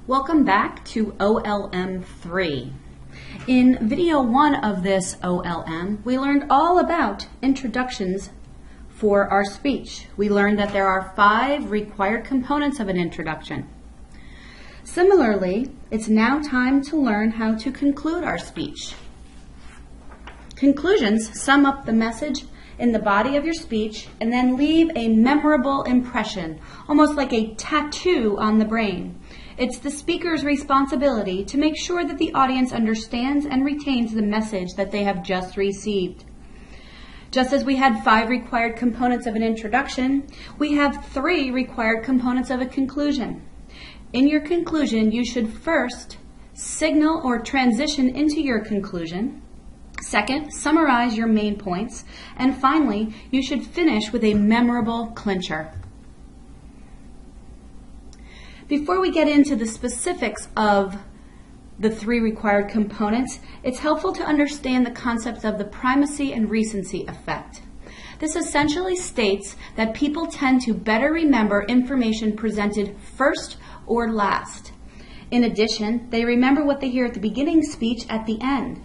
Welcome back to OLM 3. In video 1 of this OLM, we learned all about introductions for our speech. We learned that there are 5 required components of an introduction. Similarly, it's now time to learn how to conclude our speech. Conclusions sum up the message in the body of your speech and then leave a memorable impression, almost like a tattoo on the brain. It's the speaker's responsibility to make sure that the audience understands and retains the message that they have just received. Just as we had 5 required components of an introduction, we have 3 required components of a conclusion. In your conclusion, you should first signal or transition into your conclusion. Second, summarize your main points. And finally, you should finish with a memorable clincher. Before we get into the specifics of the 3 required components, it's helpful to understand the concepts of the primacy and recency effect. This essentially states that people tend to better remember information presented first or last. In addition, they remember what they hear at the beginning speech at the end.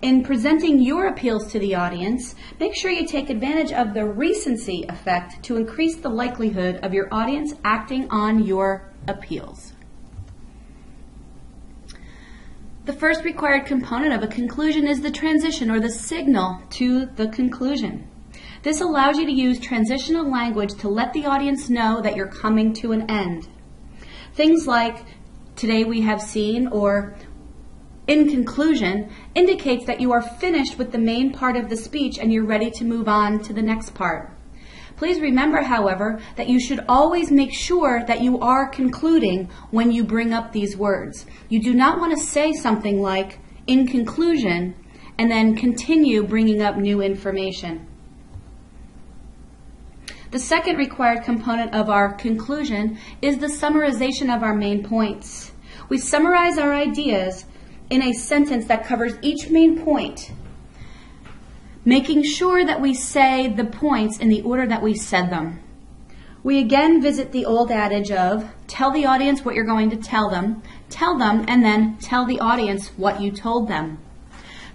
In presenting your appeals to the audience, make sure you take advantage of the recency effect to increase the likelihood of your audience acting on your appeals. The first required component of a conclusion is the transition or the signal to the conclusion. This allows you to use transitional language to let the audience know that you're coming to an end. Things like "today we have seen" or "in conclusion" indicates that you are finished with the main part of the speech and you're ready to move on to the next part. Please remember, however, that you should always make sure that you are concluding when you bring up these words. You do not want to say something like "in conclusion" and then continue bringing up new information. The second required component of our conclusion is the summarization of our main points. We summarize our ideas in a sentence that covers each main point, making sure that we say the points in the order that we said them. We again visit the old adage of tell the audience what you're going to tell them, and then tell the audience what you told them.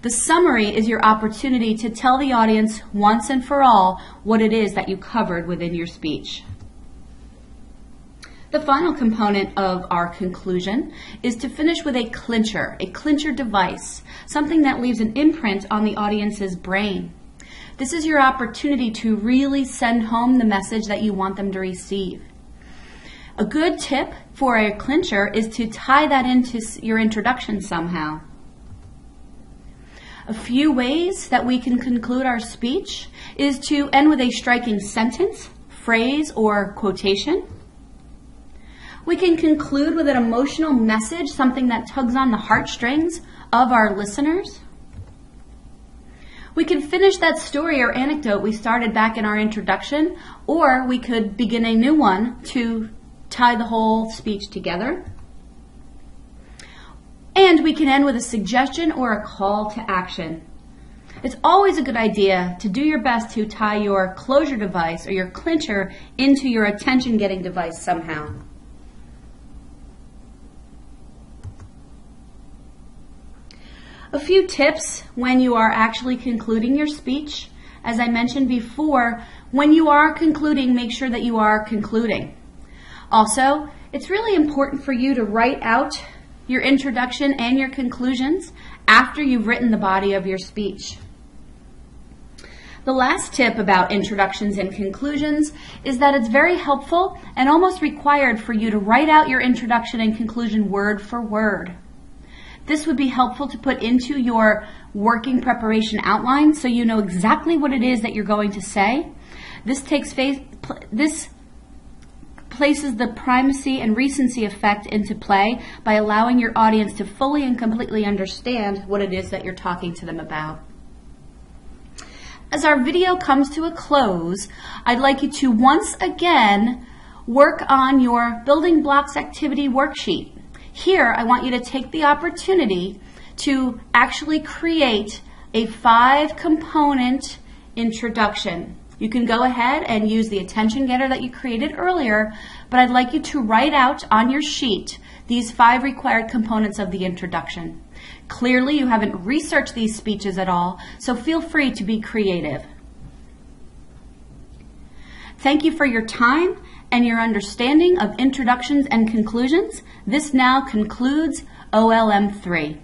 The summary is your opportunity to tell the audience once and for all what it is that you covered within your speech. The final component of our conclusion is to finish with a clincher device, something that leaves an imprint on the audience's brain. This is your opportunity to really send home the message that you want them to receive. A good tip for a clincher is to tie that into your introduction somehow. A few ways that we can conclude our speech is to end with a striking sentence, phrase, or quotation. We can conclude with an emotional message, something that tugs on the heartstrings of our listeners. We can finish that story or anecdote we started back in our introduction, or we could begin a new one to tie the whole speech together. And we can end with a suggestion or a call to action. It's always a good idea to do your best to tie your closure device or your clincher into your attention-getting device somehow. A few tips when you are actually concluding your speech. As I mentioned before, when you are concluding, make sure that you are concluding. Also, it's really important for you to write out your introduction and your conclusions after you've written the body of your speech. The last tip about introductions and conclusions is that it's very helpful and almost required for you to write out your introduction and conclusion word for word. This would be helpful to put into your working preparation outline so you know exactly what it is that you're going to say. This places the primacy and recency effect into play by allowing your audience to fully and completely understand what it is that you're talking to them about. As our video comes to a close, I'd like you to once again work on your building blocks activity worksheet. Here, I want you to take the opportunity to actually create a 5-component introduction. You can go ahead and use the attention getter that you created earlier, but I'd like you to write out on your sheet these 5 required components of the introduction. Clearly, you haven't researched these speeches at all, so feel free to be creative. Thank you for your time and your understanding of introductions and conclusions. This now concludes OLM 3.